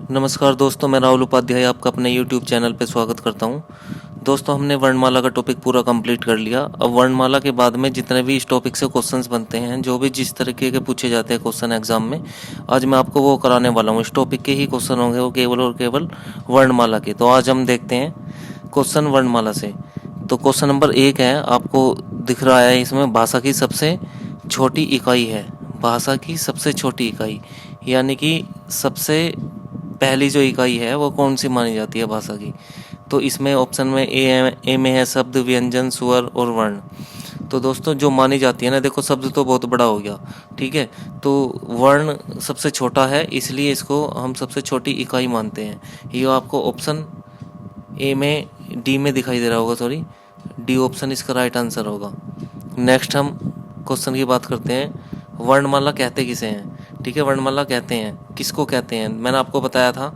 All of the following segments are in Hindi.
नमस्कार दोस्तों, मैं राहुल उपाध्याय आपका अपने YouTube चैनल पे स्वागत करता हूँ। दोस्तों, हमने वर्णमाला का टॉपिक पूरा कंप्लीट कर लिया। अब वर्णमाला के बाद में जितने भी इस टॉपिक से क्वेश्चंस बनते हैं, जो भी जिस तरीके के पूछे जाते हैं क्वेश्चन एग्जाम में, आज मैं आपको वो कराने वाला हूँ। इस टॉपिक के ही क्वेश्चन होंगे वो केवल और केवल वर्णमाला के। तो आज हम देखते हैं क्वेश्चन वर्णमाला से। तो क्वेश्चन नंबर 1 है, आपको दिख रहा है इसमें, भाषा की सबसे छोटी इकाई है। भाषा की सबसे छोटी इकाई यानी कि सबसे पहली जो इकाई है वो कौन सी मानी जाती है भाषा की। तो इसमें ऑप्शन में ए में है शब्द, व्यंजन, स्वर और वर्ण। तो दोस्तों, जो मानी जाती है ना, देखो शब्द तो बहुत बड़ा हो गया, ठीक है, तो वर्ण सबसे छोटा है, इसलिए इसको हम सबसे छोटी इकाई मानते हैं। ये आपको ऑप्शन ए में, डी में दिखाई दे रहा होगा, सॉरी, डी ऑप्शन इसका राइट आंसर होगा। नेक्स्ट हम क्वेश्चन की बात करते हैं, वर्णमाला कहते किसे हैं। ठीक है, वर्णमाला कहते हैं, किसको कहते हैं। मैंने आपको बताया था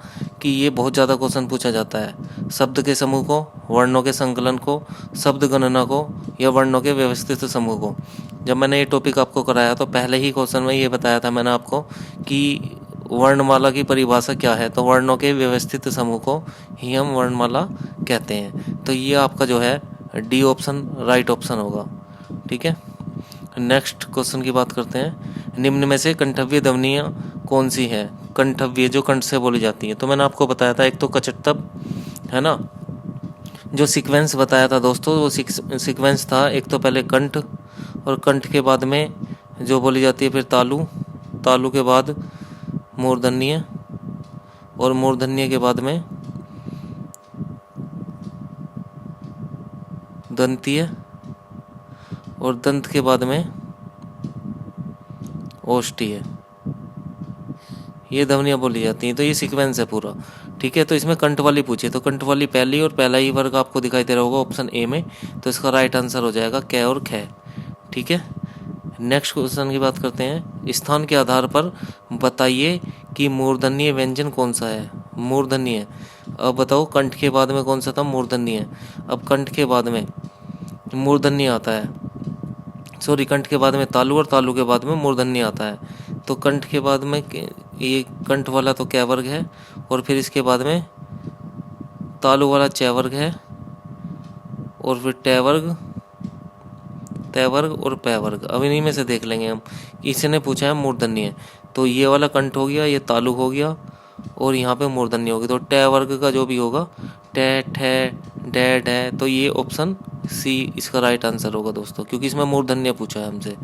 कि ये बहुत ज़्यादा क्वेश्चन पूछा जाता है। शब्द के समूह को, वर्णों के संकलन को, शब्द गणना को, या वर्णों के व्यवस्थित समूह को। जब मैंने ये टॉपिक आपको कराया तो पहले ही क्वेश्चन में ये बताया था मैंने आपको कि वर्णमाला की परिभाषा क्या है। तो वर्णों के व्यवस्थित समूह को ही हम वर्णमाला कहते हैं। तो ये आपका जो है डी ऑप्शन राइट ऑप्शन होगा। ठीक है, नेक्स्ट क्वेश्चन की बात करते हैं, निम्न में से कंठव्य ध्वनियाँ कौन सी है। कंठव्य जो कंठ से बोली जाती है, तो मैंने आपको बताया था, एक तो कचटतप है ना, जो सीक्वेंस बताया था दोस्तों, वो सीक्वेंस था, एक तो पहले कंठ, और कंठ के बाद में जो बोली जाती है फिर तालु, तालु के बाद मूर्धन्य, और मूर्धन्य के बाद में दंतीय, और दंत के बाद में ओष्ठीय। ये ध्वनियाँ बोली जाती हैं। तो ये सीक्वेंस है पूरा। ठीक है, तो इसमें कंठ वाली पूछिए, तो कंठ वाली पहली और पहला ही वर्ग आपको दिखाई दे रहा होगा ऑप्शन ए में। तो इसका राइट आंसर हो जाएगा कै और ख। ठीक है, नेक्स्ट क्वेश्चन की बात करते हैं, स्थान के आधार पर बताइए कि मूर्धन्य व्यंजन कौन सा है। मूर्धन्य, अब बताओ कंठ के बाद में कौन सा था, मूर्धन्य। अब कंठ के बाद में मूर्धन्य आता है, सॉरी, कंठ के बाद में तालु, और तालु के बाद में मूर्धन्य आता है। तो कंठ के बाद में ये कंठ वाला तो कै वर्ग है, और फिर इसके बाद में तालु वाला च वर्ग है, और फिर ट वर्ग, त वर्ग और पै वर्ग। अब इन्हीं में से देख लेंगे हम। इसने पूछा है मूर्धन्य, तो ये वाला कंठ हो गया, ये तालु हो गया, और यहाँ पे मूर्धन्य होगी। तो ट वर्ग का जो भी होगा, ट, ठ, ड, ढ, तो ये ऑप्शन सी इसका राइट आंसर होगा दोस्तों, क्योंकि इसमें मूर्धन्य पूछा है हमसे।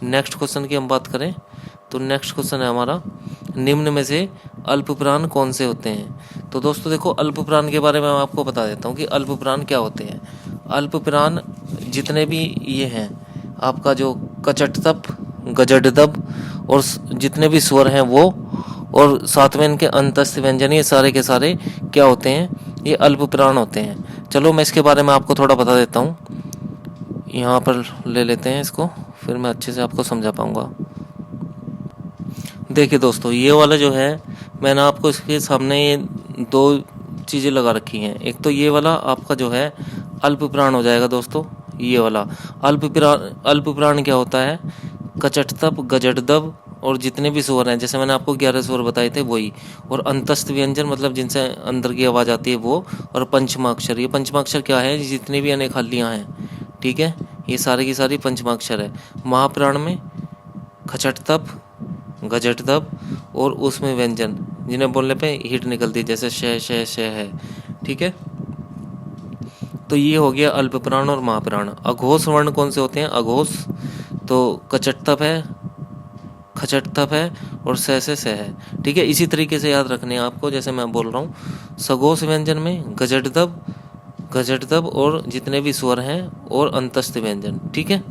नेक्स्ट क्वेश्चन की हम बात करें तो नेक्स्ट क्वेश्चन है हमारा, निम्न में से अल्पप्राण कौन से होते हैं। तो दोस्तों देखो, अल्पप्राण के बारे में मैं आपको बता देता हूँ कि अल्पप्राण क्या होते हैं। अल्पप्राण जितने भी ये हैं, आपका जो कचटतप, गजडदब और जितने भी स्वर हैं वो, और साथ में इनके अंतस्थ व्यंजन, ये सारे के सारे क्या होते हैं, ये अल्पप्राण होते हैं। चलो मैं इसके बारे में आपको थोड़ा बता देता हूँ। यहाँ पर ले लेते हैं इसको, फिर मैं अच्छे से आपको समझा पाऊँगा। देखिए दोस्तों, ये वाला जो है, मैंने आपको इसके सामने ये दो चीज़ें लगा रखी हैं। एक तो ये वाला आपका जो है अल्पप्राण हो जाएगा दोस्तों। ये वाला अल्पप्राण क्या होता है, कचटतप, गजडदब और जितने भी स्वर हैं, जैसे मैंने आपको 11 स्वर बताए थे वही, और अंतस्थ व्यंजन मतलब जिनसे अंदर की आवाज़ आती है वो, और पंचमाक्षर। ये पंचमाक्षर क्या है, जितनी भी अनेक हल्लियाँ हैं, ठीक है, ये सारी की सारी पंचमाक्षर है। महाप्राण में खचटतप, गजटतप और उसमें व्यंजन जिन्हें बोलने पे हीट निकलती है, जैसे श, श, श है। ठीक है, तो ये हो गया अल्पप्राण और महाप्राण। अघोष वर्ण कौन से होते हैं, अघोष तो कचटतप है, खचटतप है, और स से स है। ठीक है, इसी तरीके से याद रखने हैं आपको, जैसे मैं बोल रहा हूँ। सघोष व्यंजन में गजटतप, गजटतप और जितने भी स्वर हैं, और अंतस्थ व्यंजन। ठीक है,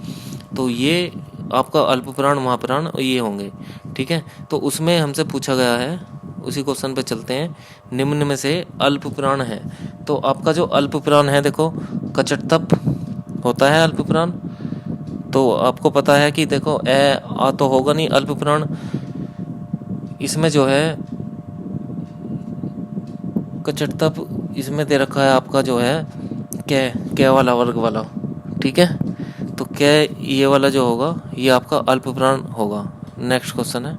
तो ये आपका अल्पप्राण, महाप्राण ये होंगे। ठीक है, तो उसमें हमसे पूछा गया है, उसी क्वेश्चन पे चलते हैं, निम्न में से अल्पप्राण है। तो आपका जो अल्पप्राण है, देखो कचटतप होता है अल्पप्राण। तो आपको पता है कि देखो ए आ तो होगा नहीं अल्पप्राण, इसमें जो है कचटतप इसमें दे रखा है आपका जो है कै वाला वर्ग वाला। ठीक है, तो कै ये वाला जो होगा ये आपका अल्पप्राण होगा। नेक्स्ट क्वेश्चन है,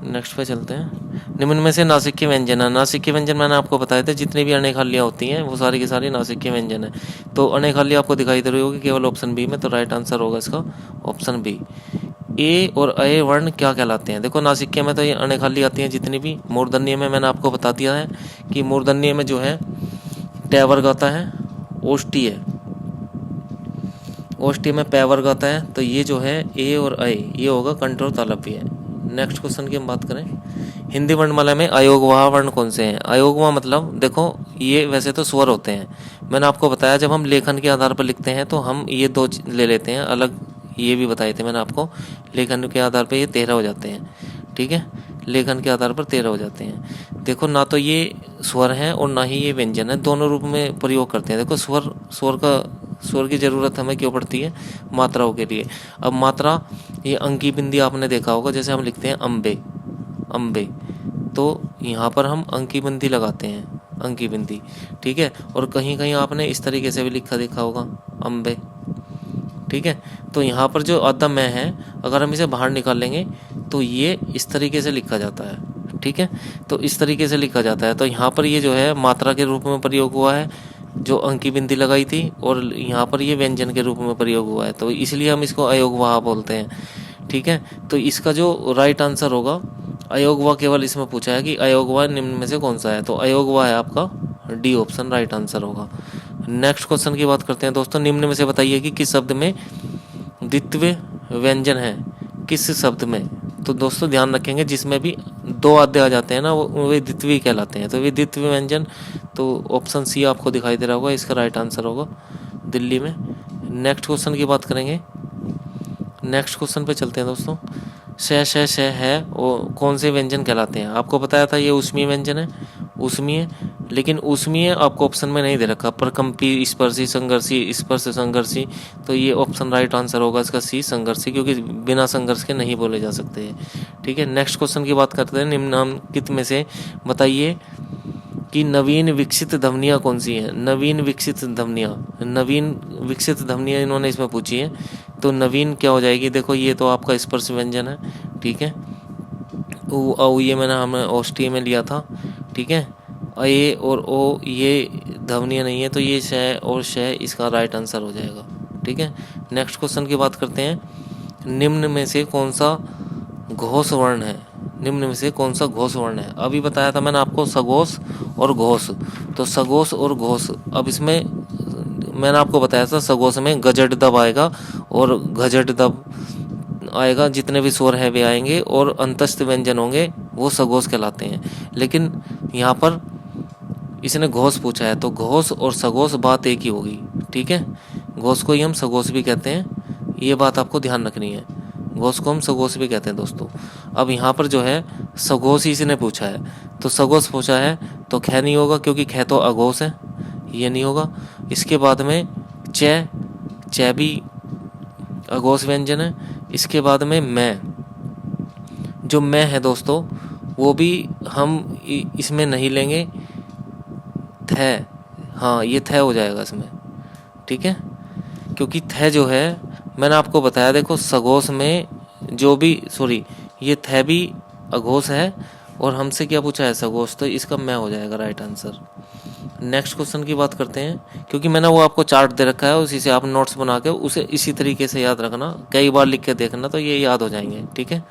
नेक्स्ट पे चलते हैं। निम्न में से नासिक के व्यंजन है। नासिक के व्यंजन मैंने आपको बताया था, जितने भी अनेक खालियाँ होती हैं वो सारी की सारी नासिक के व्यंजन है। तो अनेक खाली आपको दिखाई दे रही होगी केवल ऑप्शन बी में, तो राइट आंसर होगा इसका ऑप्शन बी। ए और अ वर्ण क्या कहलाते हैं? देखो नासिक्य में तो ये अनेक खाली आती हैं जितनी भी। मूर्धन्य में मैंने आपको बता दिया है कि मूर्धन्य में जो है टै वर्ग आता है, ओष्ठी है, ओष्ठी में पै वर्ग आता है। तो ये जो है ए और अ ये होगा कंठ और तालव्य है। नेक्स्ट क्वेश्चन की हम बात करें, हिंदी वर्णमाला में अयोगवाह वर्ण कौन से हैं? अयोगवाह मतलब देखो ये वैसे तो स्वर होते हैं। मैंने आपको बताया जब हम लेखन के आधार पर लिखते हैं तो हम ये दो ले लेते हैं अलग, ये भी बताए थे मैंने आपको। लेखन के आधार पर ये 13 हो जाते हैं, ठीक है, लेखन के आधार पर 13 हो जाते हैं। देखो ना तो ये स्वर हैं और ना ही ये व्यंजन है, दोनों रूप में प्रयोग करते हैं। देखो स्वर की ज़रूरत हमें क्यों पड़ती है? मात्राओं के लिए। अब मात्रा, ये अंकी बिंदी आपने देखा होगा, जैसे हम लिखते हैं अम्बे, अम्बे, तो यहाँ पर हम अंकी बिंदी लगाते हैं, अंकी बिंदी, ठीक है। और कहीं कहीं आपने इस तरीके से भी लिखा देखा होगा, अम्बे, ठीक है। तो यहाँ पर जो आधा मैं है, अगर हम इसे बाहर निकाल लेंगे तो ये इस तरीके से लिखा जाता है, ठीक है। तो इस तरीके से लिखा जाता है। तो यहाँ पर ये जो है मात्रा के रूप में प्रयोग हुआ है, जो अंकी बिंदी लगाई थी, और यहाँ पर ये व्यंजन के रूप में प्रयोग हुआ है, तो इसलिए हम इसको अयोगवाह बोलते हैं, ठीक है। तो इसका जो राइट आंसर होगा, अयोगवाह केवल इसमें पूछा है कि अयोगवाह निम्न में से कौन सा है, तो अयोगवाह है आपका डी ऑप्शन राइट आंसर होगा। नेक्स्ट क्वेश्चन की बात करते हैं दोस्तों, निम्न में से बताइए कि किस शब्द में द्वित्व व्यंजन है? किस शब्द में? तो दोस्तों ध्यान रखेंगे जिसमें भी दो आधे आ जाते हैं ना, वो वे द्वित्वीय कहलाते हैं। तो वे द्वित्वीय व्यंजन, तो ऑप्शन सी आपको दिखाई दे रहा होगा, इसका राइट आंसर होगा दिल्ली में। नेक्स्ट क्वेश्चन की बात करेंगे, नेक्स्ट क्वेश्चन पे चलते हैं दोस्तों। श है वो कौन से व्यंजन कहलाते हैं? आपको बताया था ये ऊष्मीय व्यंजन है, ऊष्मीय, लेकिन ऊष्मीय आपको ऑप्शन में नहीं दे रखा, प्रकंपी, स्पर्शी, संघर्षी, स्पर्श संघर्षी। तो ये ऑप्शन राइट आंसर होगा इसका सी, संघर्षी, क्योंकि बिना संघर्ष के नहीं बोले जा सकते हैं, ठीक है। नेक्स्ट क्वेश्चन की बात करते हैं, निम्नलिखित में से बताइए कि नवीन विकसित ध्वनियाँ कौन सी हैं? नवीन विकसित ध्वनियाँ, नवीन विकसित ध्वनियाँ इन्होंने इसमें पूछी है। तो नवीन क्या हो जाएगी? देखो ये तो आपका स्पर्श व्यंजन है, ठीक है। ऊ औ ये हमें ओष्ठी में लिया था, ठीक है। ए और ओ ये ध्वनियाँ नहीं है, तो ये श और श इसका राइट आंसर हो जाएगा, ठीक है। नेक्स्ट क्वेश्चन की बात करते हैं, निम्न में से कौन सा घोष वर्ण है? निम्न में से कौन सा घोष वर्ण है? अभी बताया था मैंने आपको सघोष और घोष। तो सघोष और घोष, अब इसमें मैंने आपको बताया था सघोष में गजट दब आएगा और घजट दब आएगा, जितने भी स्वर है वे आएंगे, और अंतस्थ व्यंजन होंगे वो सघोष कहलाते हैं। लेकिन यहाँ पर इसने घोष पूछा है, तो घोष और सघोष बात एक ही होगी, ठीक है। घोष को ही हम सघोष भी कहते हैं, ये बात आपको ध्यान रखनी है। घोष को हम सघोष भी कहते हैं दोस्तों। अब यहाँ पर जो है सघोष ही इसने पूछा है, तो सघोष पूछा है तो ख नहीं होगा, क्योंकि ख तो अघोष है, ये नहीं होगा। इसके बाद में च, च भी अघोष व्यंजन है। इसके बाद में मैं, जो मैं है दोस्तों वो भी हम इसमें नहीं लेंगे, थ, हाँ ये थ हो जाएगा इसमें, ठीक है। क्योंकि थ जो है मैंने आपको बताया, देखो सघोष में जो भी, सॉरी ये थ भी अघोष है, और हमसे क्या पूछा है सघोष, तो इसका मैं हो जाएगा राइट आंसर। नेक्स्ट क्वेश्चन की बात करते हैं, क्योंकि मैंने वो आपको चार्ट दे रखा है, उसी से आप नोट्स बना के उसे इसी तरीके से याद रखना, कई बार लिख के देखना, तो ये याद हो जाएंगे, ठीक है।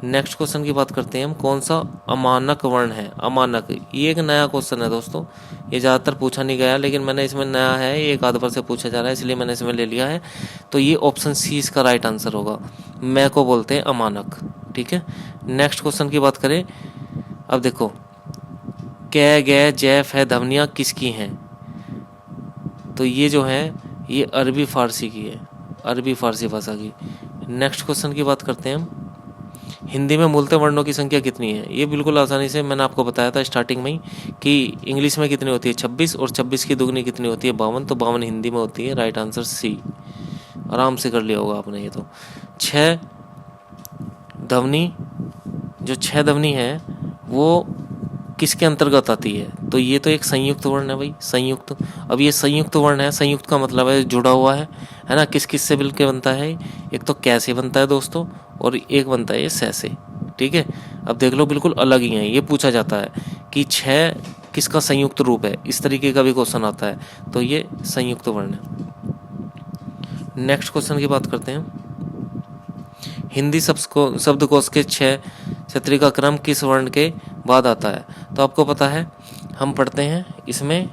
नेक्स्ट क्वेश्चन की बात करते हैं हम, कौन सा अमानक वर्ण है? अमानक, ये एक नया क्वेश्चन है दोस्तों, ये ज़्यादातर पूछा नहीं गया, लेकिन मैंने इसमें नया है, ये एक आध बार से पूछा जा रहा है, इसलिए मैंने इसमें ले लिया है। तो ये ऑप्शन सी इसका राइट आंसर होगा, मैं को बोलते हैं अमानक, ठीक है। नेक्स्ट क्वेश्चन की बात करें, अब देखो कै गै जै फै ध्वनियाँ किसकी हैं? तो ये जो है ये अरबी फारसी की है, अरबी फारसी भाषा की। नेक्स्ट क्वेश्चन की बात करते हैं हम, हिंदी में मूलतः वर्णों की संख्या कितनी है? ये बिल्कुल आसानी से मैंने आपको बताया था स्टार्टिंग में ही कि इंग्लिश में कितनी होती है 26, और 26 की दुगनी कितनी होती है 52, तो 52 हिंदी में होती है, राइट आंसर सी। आराम से कर लिया होगा आपने ये तो। 6 ध्वनि, जो 6 ध्वनि है वो किसके अंतर्गत आती है? तो ये तो एक संयुक्त वर्ण है भाई, संयुक्त। अब ये संयुक्त वर्ण है, संयुक्त का मतलब है जुड़ा हुआ है ना। किस किस से मिलकर बनता है? एक तो कै से बनता है दोस्तों, और एक बनता है ये सै से, ठीक है, अब देख लो बिल्कुल अलग ही हैं। ये पूछा जाता है कि 6 किसका संयुक्त रूप है, इस तरीके का भी क्वेश्चन आता है, तो ये संयुक्त वर्ण है। नेक्स्ट क्वेश्चन की बात करते हैं। हिंदी शब्दकोश के 6 क्षत्रिय का क्रम किस वर्ण के बाद आता है? तो आपको पता है, हम पढ़ते हैं इसमें,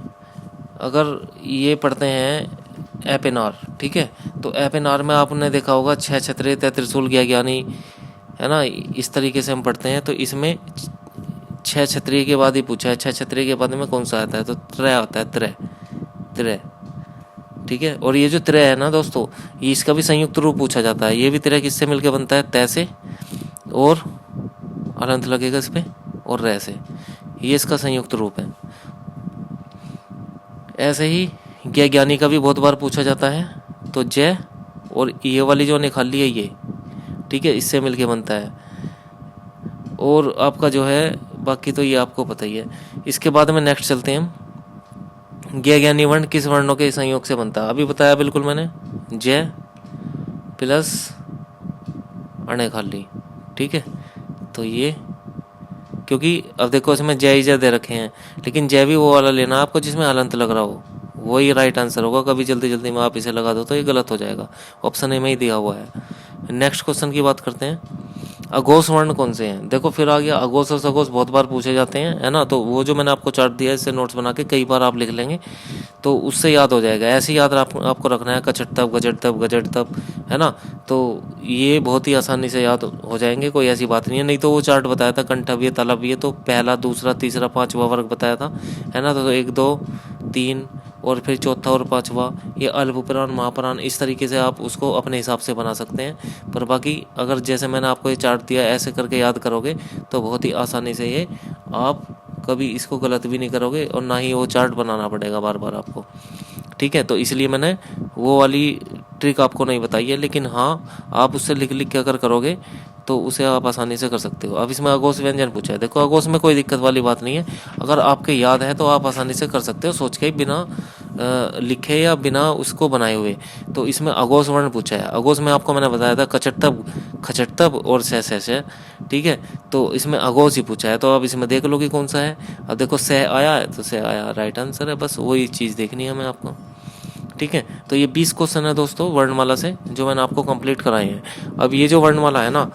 अगर ये पढ़ते हैं एप एन आर, ठीक है, तो एप एन आर में आपने देखा होगा 6 क्षत्रिय 3 त्रिशूल ज्ञानी, है ना, इस तरीके से हम पढ़ते हैं। तो इसमें 6 क्षत्रिय के बाद ही पूछा है, 6 क्षत्रिय के बाद में कौन सा आता है? तो त्रय आता है, त्रय, ठीक है। और ये जो त्रय है ना दोस्तों, ये इसका भी संयुक्त रूप पूछा जाता है। ये भी त्रय किससे मिलकर बनता है? तय से, और अलंत लगेगा इस पे, और रे से, ये इसका संयुक्त रूप है। ऐसे ही ज्ञानी का भी बहुत बार पूछा जाता है, तो जय और ये वाली जो निकाली है ये, ठीक है, इससे मिलके बनता है। और आपका जो है बाकी तो ये आपको पता ही है। इसके बाद में नेक्स्ट चलते हैं हम, ज्ञानी वर्ण किस वर्णों के संयोग से बनता है? अभी बताया बिल्कुल मैंने, जय प्लस अणे खाली, ठीक है। तो ये, क्योंकि अब देखो इसमें जय ही जय दे रखे हैं, लेकिन जय भी वो वाला लेना आपको जिसमें हलंत लग रहा हो, वही राइट आंसर होगा। कभी जल्दी जल्दी में आप इसे लगा दो तो ये गलत हो जाएगा। ऑप्शन ए में ही दिया हुआ है। नेक्स्ट क्वेश्चन की बात करते हैं, अघोष वर्ण कौन से हैं? देखो फिर आ गया, अघोष और सघोष बहुत बार पूछे जाते हैं, है ना। तो वो जो मैंने आपको चार्ट दिया है, इससे नोट्स बना के कई बार आप लिख लेंगे तो उससे याद हो जाएगा। ऐसे याद आपको रखना है, कचट तप, गजट तप, गजट तप, है ना। तो ये बहुत ही आसानी से याद हो जाएंगे, कोई ऐसी बात नहीं है। नहीं तो वो चार्ट बताया था कंठव्य तालव्य, तो पहला, दूसरा, तीसरा, 5वां वर्ग बताया था, है ना। तो 1 2 3 और फिर चौथा और 5वां, ये अल्पपुराण, महापुराण, इस तरीके से आप उसको अपने हिसाब से बना सकते हैं। पर बाकी अगर जैसे मैंने आपको ये चार्ट दिया ऐसे करके याद करोगे तो बहुत ही आसानी से ये आप कभी इसको गलत भी नहीं करोगे, और ना ही वो चार्ट बनाना पड़ेगा बार बार आपको, ठीक है। तो इसलिए मैंने वो वाली ट्रिक आपको नहीं बताई है, लेकिन हाँ आप उससे लिख लिख के अगर करोगे तो उसे आप आसानी से कर सकते हो। अब इसमें अघोष व्यंजन पूछा है, देखो अघोष में कोई दिक्कत वाली बात नहीं है, अगर आपके याद है तो आप आसानी से कर सकते हो, सोच के बिना लिखे या बिना उसको बनाए हुए। तो इसमें अघोष वर्ण पूछा है। अघोष में आपको मैंने बताया था कचटतब, खचटतब और से, ठीक है। तो इसमें अघोष ही पूछा है, तो अब इसमें देख लो कि कौन सा है। अब देखो से आया है, तो से आया राइट आंसर है, बस वही चीज़ देखनी है हमें आपको, ठीक है। तो ये 20 क्वेश्चन है दोस्तों वर्णमाला से, जो मैंने आपको कंप्लीट कराए हैं। अब ये जो वर्णमाला है ना,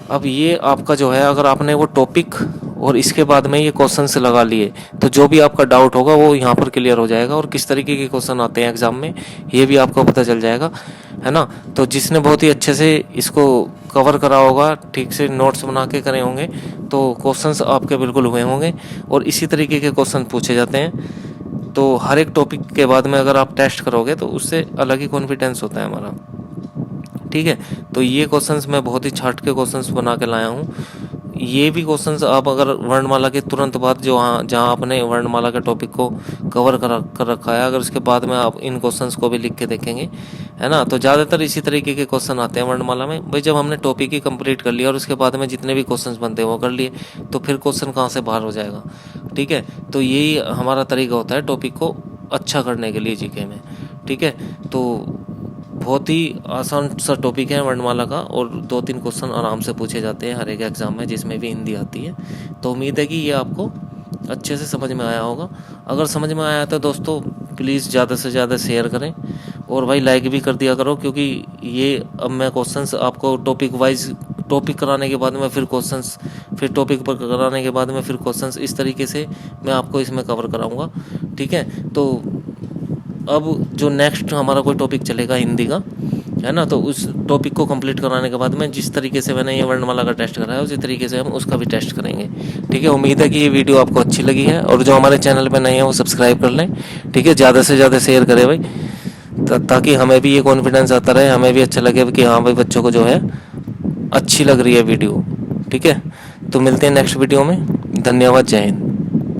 अब ये आपका जो है, अगर आपने वो टॉपिक और इसके बाद में ये क्वेश्चन से लगा लिए तो जो भी आपका डाउट होगा वो यहाँ पर क्लियर हो जाएगा, और किस तरीके के क्वेश्चन आते हैं एग्जाम में ये भी आपको पता चल जाएगा, है ना। तो जिसने बहुत ही अच्छे से इसको कवर करा होगा, ठीक से नोट्स बना के करे होंगे, तो क्वेश्चंस आपके बिल्कुल हुए होंगे। और इसी तरीके के क्वेश्चन पूछे जाते हैं। तो हर एक टॉपिक के बाद में अगर आप टेस्ट करोगे तो उससे अलग ही कॉन्फिडेंस होता है हमारा, ठीक है। तो ये क्वेश्चंस मैं बहुत ही छाट के क्वेश्चंस बना के लाया हूँ। ये भी क्वेश्चंस आप अगर वर्णमाला के तुरंत बाद जो जहाँ आपने वर्णमाला के टॉपिक को कवर कर रखा है, अगर उसके बाद में आप इन क्वेश्चंस को भी लिख के देखेंगे, है ना, तो ज़्यादातर इसी तरीके के क्वेश्चन आते हैं वर्णमाला में। भाई जब हमने टॉपिक ही कंप्लीट कर लिया और उसके बाद में जितने भी क्वेश्चंस बनते हैं वो कर लिए, तो फिर क्वेश्चन कहाँ से बाहर हो जाएगा, ठीक है। तो यही हमारा तरीका होता है टॉपिक को अच्छा करने के लिए जीके में, ठीक है। तो बहुत ही आसान सा टॉपिक है वर्णमाला का, और 2-3 क्वेश्चन आराम से पूछे जाते हैं हर एक एग्जाम में, जिसमें भी हिंदी आती है। तो उम्मीद है कि ये आपको अच्छे से समझ में आया होगा। अगर समझ में आया तो दोस्तों प्लीज़ ज़्यादा से ज़्यादा शेयर करें, और भाई लाइक भी कर दिया करो, क्योंकि ये अब मैं क्वेश्चंस आपको टॉपिक वाइज, टॉपिक कराने के बाद में फिर क्वेश्चंस, फिर टॉपिक पर कराने के बाद में फिर क्वेश्चंस, इस तरीके से मैं आपको इसमें कवर कराऊंगा, ठीक है। तो अब जो नेक्स्ट हमारा कोई टॉपिक चलेगा हिंदी का, है ना, तो उस टॉपिक को कंप्लीट कराने के बाद में जिस तरीके से मैंने ये वर्णमाला का टेस्ट कराया उसी तरीके से हम उसका भी टेस्ट करेंगे, ठीक है। उम्मीद है कि ये वीडियो आपको अच्छी लगी है, और जो हमारे चैनल पे नए हैं वो सब्सक्राइब कर लें, ठीक है। ज़्यादा से ज़्यादा शेयर करें भाई, ताकि हमें भी ये कॉन्फिडेंस आता रहे, हमें भी अच्छा लगे कि हाँ भाई बच्चों को जो है अच्छी लग रही है वीडियो, ठीक है। तो मिलते हैं नेक्स्ट वीडियो में। धन्यवाद, जय हिंद।